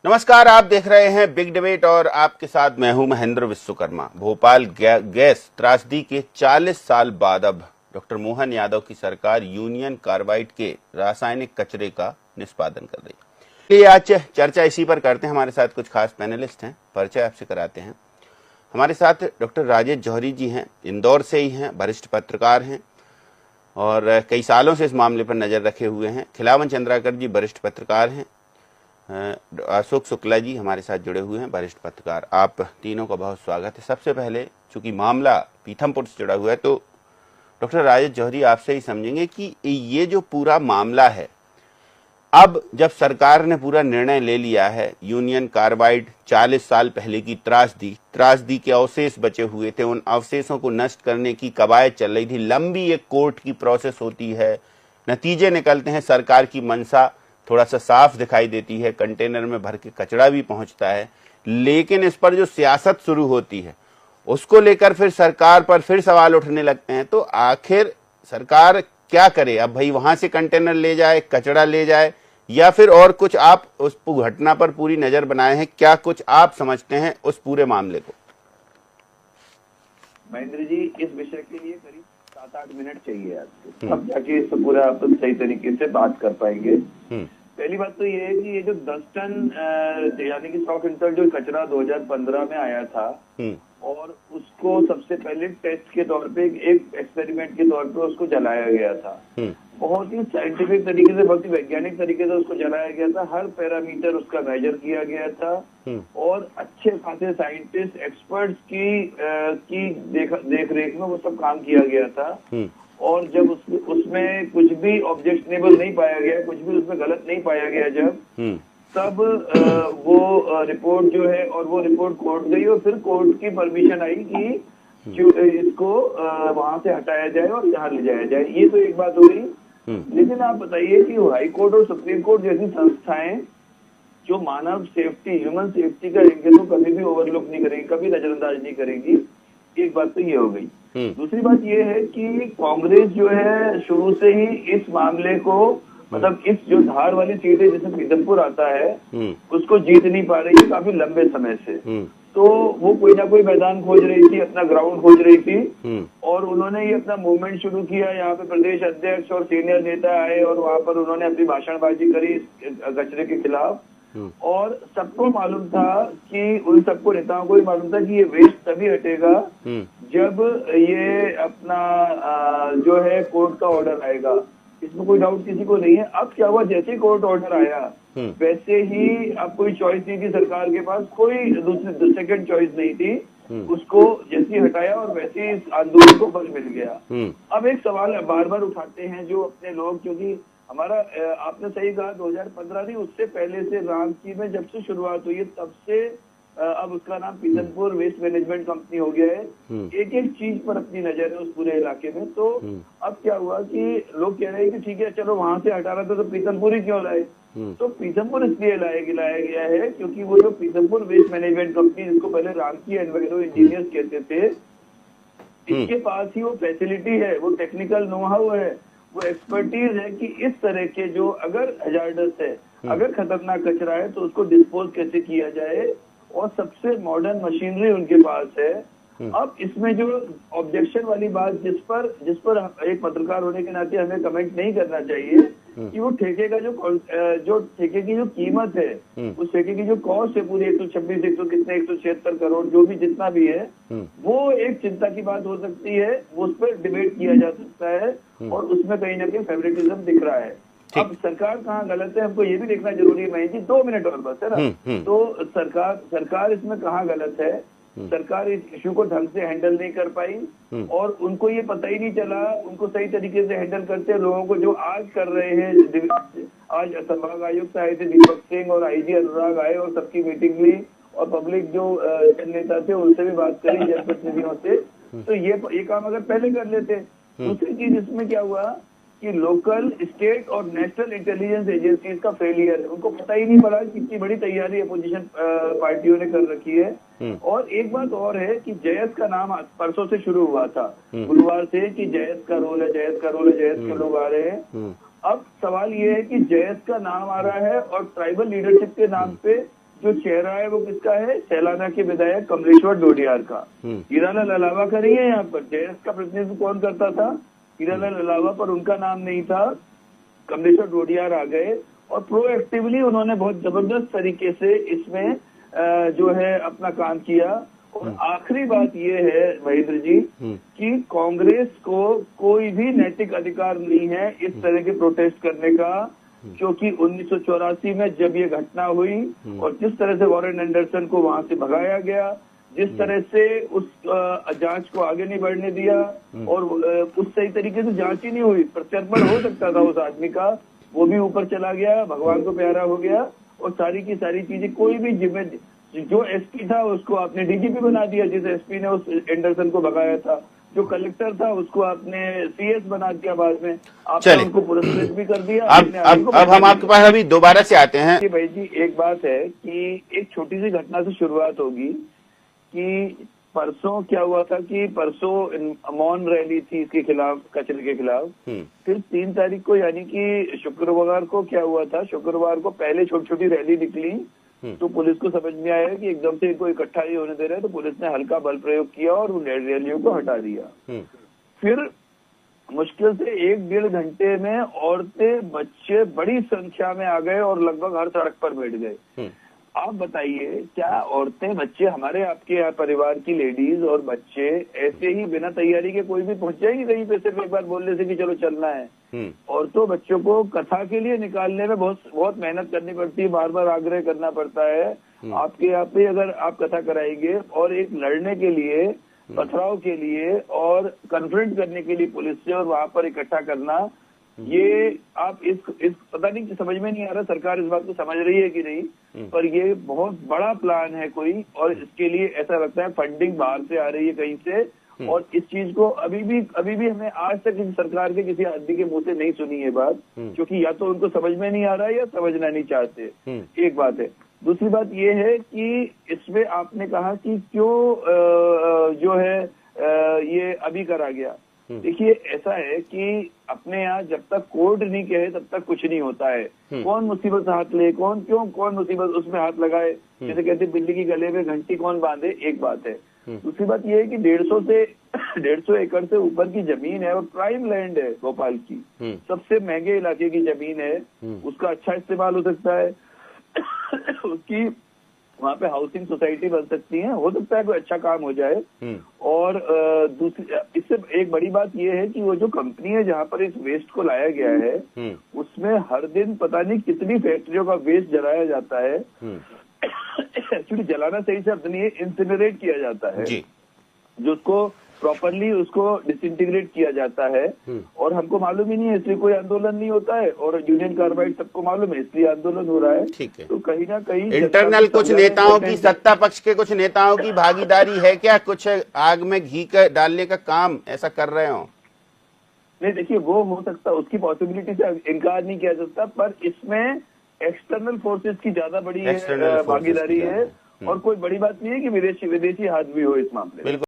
नमस्कार, आप देख रहे हैं बिग डिबेट और आपके साथ मैं हूं महेंद्र विश्वकर्मा। भोपाल गैस त्रासदी के 40 साल बाद अब डॉक्टर मोहन यादव की सरकार यूनियन कार्बाइड के रासायनिक कचरे का निष्पादन कर रही है। ये आज चर्चा इसी पर करते हैं। हमारे साथ कुछ खास पैनलिस्ट हैं, परिचय आपसे कराते हैं। हमारे साथ डॉक्टर राजेश जौहरी जी हैं, इंदौर से ही हैं, वरिष्ठ पत्रकार हैं और कई सालों से इस मामले पर नजर रखे हुए हैं। खिलावन चंद्राकर जी वरिष्ठ पत्रकार हैं। अशोक शुक्ला जी हमारे साथ जुड़े हुए हैं, वरिष्ठ पत्रकार। आप तीनों का बहुत स्वागत है। सबसे पहले चूंकि मामला पीथमपुर से जुड़ा हुआ है तो डॉक्टर राजेश जौहरी आपसे ही समझेंगे कि ये जो पूरा मामला है, अब जब सरकार ने पूरा निर्णय ले लिया है, यूनियन कार्बाइड 40 साल पहले की त्रासदी के अवशेष बचे हुए थे, उन अवशेषों को नष्ट करने की कवायद चल रही थी। लंबी एक कोर्ट की प्रोसेस होती है, नतीजे निकलते हैं, सरकार की मंशा थोड़ा सा साफ दिखाई देती है, कंटेनर में भर के कचरा भी पहुंचता है, लेकिन इस पर जो सियासत शुरू होती है उसको लेकर फिर सरकार पर फिर सवाल उठने लगते हैं। तो आखिर सरकार क्या करे? अब भाई वहां से कंटेनर ले जाए, कचरा ले जाए, या फिर और कुछ? आप उस घटना पर पूरी नजर बनाए हैं, क्या कुछ आप समझते हैं उस पूरे मामले को? महेंद्र जी, इस विषय के लिए करीब 7-8 मिनट चाहिए आपको, अब जाके इस पूरा आप सही तरीके से बात कर पाएंगे। पहली बात तो ये है कि ये जो 10 टन यानी कि 100 क्विंटल जो कचरा 2015 में आया था और उसको सबसे पहले टेस्ट के तौर पे एक एक्सपेरिमेंट के तौर पे उसको जलाया गया था। बहुत ही साइंटिफिक तरीके से, बहुत ही वैज्ञानिक तरीके से उसको जलाया गया था। हर पैरामीटर उसका मेजर किया गया था और अच्छे खासे साइंटिस्ट एक्सपर्ट्स की देख रेख में वो सब काम किया गया था। और जब उसमें कुछ भी ऑब्जेक्शनेबल नहीं पाया गया, कुछ भी उसमें गलत नहीं पाया गया, जब तब वो रिपोर्ट जो है, और वो रिपोर्ट कोर्ट गई और फिर कोर्ट की परमिशन आई कि इसको वहां से हटाया जाए और यहाँ ले जाया जाए। ये तो एक बात हो गई। लेकिन आप बताइए कि हाई कोर्ट और सुप्रीम कोर्ट जैसी संस्थाएं जो मानव सेफ्टी, ह्यूमन सेफ्टी का एंगल को कभी भी ओवरलुक नहीं करेगी, कभी नजरअंदाज नहीं करेगी। एक बात तो ये हो गई। दूसरी बात ये है कि कांग्रेस जो है शुरू से ही इस मामले को, मतलब इस जो धार वाली सीट है जिसमें पीथमपुर आता है, उसको जीत नहीं पा रही है काफी लंबे समय से। तो वो कोई ना कोई मैदान खोज रही थी, अपना ग्राउंड खोज रही थी और उन्होंने ये अपना मूवमेंट शुरू किया। यहाँ पे प्रदेश अध्यक्ष और सीनियर नेता आए और वहां पर उन्होंने अपनी भाषणबाजी करी कचरे के खिलाफ। और सबको मालूम था कि उन सबको नेताओं को भी मालूम था कि ये वेस्ट तभी हटेगा जब ये अपना जो है कोर्ट का ऑर्डर आएगा। इसमें कोई डाउट किसी को नहीं है। अब क्या हुआ, जैसे ही कोर्ट ऑर्डर आया वैसे ही अब कोई चॉइस नहीं थी सरकार के पास, कोई दूसरी सेकंड चॉइस नहीं थी। उसको जैसे ही हटाया और वैसे ही आंदोलन को बल मिल गया। अब एक सवाल बार बार उठाते हैं जो अपने लोग, क्योंकि हमारा आपने सही कहा 2015 नहीं, उससे पहले से रांची में जब से शुरुआत हुई है तब से अब उसका नाम पीथमपुर वेस्ट मैनेजमेंट कंपनी हो गया है। एक एक चीज पर अपनी नजर है उस पूरे इलाके में। तो अब क्या हुआ कि लोग कह रहे हैं कि ठीक है चलो वहां से हटा रहा था तो पीथमपुर ही क्यों लाए? तो पीथमपुर इसलिए लाया गया है क्योंकि वो जो पीथमपुर वेस्ट मैनेजमेंट कंपनी, जिसको पहले रांची एनवायरो इंजीनियर्स कहते थे, इसके पास ही वो फैसिलिटी है, वो टेक्निकल नो हाउ है, वो एक्सपर्टीज है कि इस तरह के जो अगर हजार्डस है, अगर खतरनाक कचरा है तो उसको डिस्पोज कैसे किया जाए, और सबसे मॉडर्न मशीनरी उनके पास है। अब इसमें जो ऑब्जेक्शन वाली बात जिस पर एक पत्रकार होने के नाते हमें कमेंट नहीं करना चाहिए कि वो ठेके का जो ठेके की जो कीमत है, उस ठेके की जो कॉस्ट है पूरी 176 करोड़ जो भी जितना भी है, वो एक चिंता की बात हो सकती है, उस पर डिबेट किया जा सकता है और उसमें कहीं ना कहीं फेवरेटिज्म दिख रहा है। अब सरकार कहाँ गलत है हमको ये भी देखना जरूरी है। महेंद्र जी 2 मिनट और बस है ना। तो सरकार इसमें कहाँ गलत है? सरकार इस इशू को ढंग से हैंडल नहीं कर पाई और उनको ये पता ही नहीं चला उनको सही तरीके से हैंडल करते लोगों को जो आज कर रहे हैं। आज संभाग आयुक्त आए थे दीपक सिंह और आईजी अनुराग आए और सबकी मीटिंग ली और पब्लिक जो नेता थे उनसे भी बात करी, जनप्रतिनिधियों से। तो ये काम अगर पहले कर लेते। दूसरी चीज इसमें क्या हुआ कि लोकल, स्टेट और नेशनल इंटेलिजेंस एजेंसीज का फेलियर है। उनको पता ही नहीं पड़ा कितनी बड़ी तैयारी अपोजिशन पार्टियों ने कर रखी है। और एक बात और है कि जयस का नाम परसों से शुरू हुआ था, गुरुवार से, कि जयस का रोल है, जयस का रोल है, जयस के लोग आ रहे हैं। अब सवाल ये है कि जयस का नाम आ रहा है और ट्राइबल लीडरशिप के नाम पे जो चेहरा है वो किसका है? सैलाना के विधायक कमलेश्वर डोडियार का। हीरालाल अलावा का नहीं है यहाँ पर। जेएस का प्रतिनिधित्व कौन करता था? हीरालाल अलावा, पर उनका नाम नहीं था। कमलेश्वर डोडियार आ गए और प्रोएक्टिवली उन्होंने बहुत जबरदस्त तरीके से इसमें जो है अपना काम किया। और आखिरी बात ये है महेंद्र जी कि कांग्रेस को कोई भी नैतिक अधिकार नहीं है इस तरह के प्रोटेस्ट करने का, क्योंकि 1984 में जब ये घटना हुई और जिस तरह से वॉरेन एंडरसन को वहां से भगाया गया, जिस तरह से उस जांच को आगे नहीं बढ़ने दिया और उस सही तरीके से जांच ही नहीं हुई, प्रत्यर्पण हो सकता था उस आदमी का, वो भी ऊपर चला गया, भगवान को प्यारा हो गया और सारी की सारी चीजें, कोई भी जो एसपी था उसको आपने डीजीपी बना दिया, जिस एसपी ने उस एंडरसन को भगाया था। जो कलेक्टर था उसको आपने सीएस बना दिया, बाद में आपने उनको पुरस्कृत भी कर दिया। अब हम आपके पास अभी दोबारा से आते हैं। भाई जी एक बात है कि एक छोटी सी घटना से शुरुआत होगी कि परसों क्या हुआ था कि परसों मौन रैली थी इसके खिलाफ, कचरे के खिलाफ। फिर 3 तारीख को यानी कि शुक्रवार को क्या हुआ था, शुक्रवार को पहले छोटी छोटी रैली निकली तो पुलिस को समझ में आया कि एकदम से इनको इकट्ठा ही होने दे रहे हैं, तो पुलिस ने हल्का बल प्रयोग किया और उन रैलियों को हटा दिया। फिर मुश्किल से 1-1.5 घंटे में औरतें बच्चे बड़ी संख्या में आ गए और लगभग हर सड़क पर बैठ गए। आप बताइए क्या औरतें बच्चे, हमारे आपके यहाँ परिवार की लेडीज और बच्चे ऐसे ही बिना तैयारी के कोई भी पहुंच जाएगी कहीं पे सिर्फ एक बार बोलने से कि चलो चलना है? औरतों बच्चों को कथा के लिए निकालने में बहुत मेहनत करनी पड़ती है, बार बार आग्रह करना पड़ता है। आपके यहाँ पे अगर आप कथा कराएंगे और एक लड़ने के लिए, पथराव के लिए और कन्फ्रंट करने के लिए पुलिस से और वहां पर इकट्ठा करना, ये आप इस पता नहीं, समझ में नहीं आ रहा सरकार इस बात को समझ रही है कि नहीं, पर ये बहुत बड़ा प्लान है कोई, और इसके लिए ऐसा लगता है फंडिंग बाहर से आ रही है कहीं से। और इस चीज को अभी भी हमें आज तक किसी सरकार के किसी आदमी के मुंह से नहीं सुनी है बात, क्योंकि या तो उनको समझ में नहीं आ रहा है या समझना नहीं चाहते। एक बात है। दूसरी बात ये है कि इसमें आपने कहा कि क्यों जो है ये अभी करा गया। देखिए ऐसा है कि अपने यहाँ जब तक कोर्ट नहीं कहे तब तक कुछ नहीं होता है। कौन मुसीबत से हाथ ले, कौन मुसीबत उसमें हाथ लगाए, जैसे कहते बिल्ली की गले में घंटी कौन बांधे, एक बात है। दूसरी बात यह है कि 150 एकड़ से ऊपर की जमीन है और प्राइम लैंड है भोपाल की, सबसे महंगे इलाके की जमीन है, उसका अच्छा इस्तेमाल हो सकता है। उसकी वहाँ पे हाउसिंग सोसाइटी बन सकती है, हो सकता है कोई अच्छा काम हो जाए। और दूसरी इससे एक बड़ी बात यह है कि वो जो कंपनी है जहाँ पर इस वेस्ट को लाया गया है उसमें हर दिन पता नहीं कितनी फैक्ट्रियों का वेस्ट जलाया जाता है। एक्चुअली जलाना सही शब्द नहीं है, इंसिनरेट किया जाता है, जो उसको प्रॉपरली उसको डिसइंटीग्रेट किया जाता है। और हमको मालूम ही नहीं है, इसलिए कोई आंदोलन नहीं होता है, और यूनियन कार्बाइड सबको मालूम है इसलिए आंदोलन हो रहा है। ठीक है। तो कहीं ना कहीं इंटरनल कुछ नेताओं की, सत्ता पक्ष के कुछ नेताओं की भागीदारी है क्या? कुछ आग में घी डालने का काम ऐसा कर रहे हो? नहीं देखिए, वो हो सकता, उसकी पॉसिबिलिटी से इनकार नहीं किया जा सकता, पर इसमें एक्सटर्नल फोर्सेस की ज्यादा बड़ी भागीदारी है। और कोई बड़ी बात नहीं है कि विदेशी हाथ भी हो इस मामले में।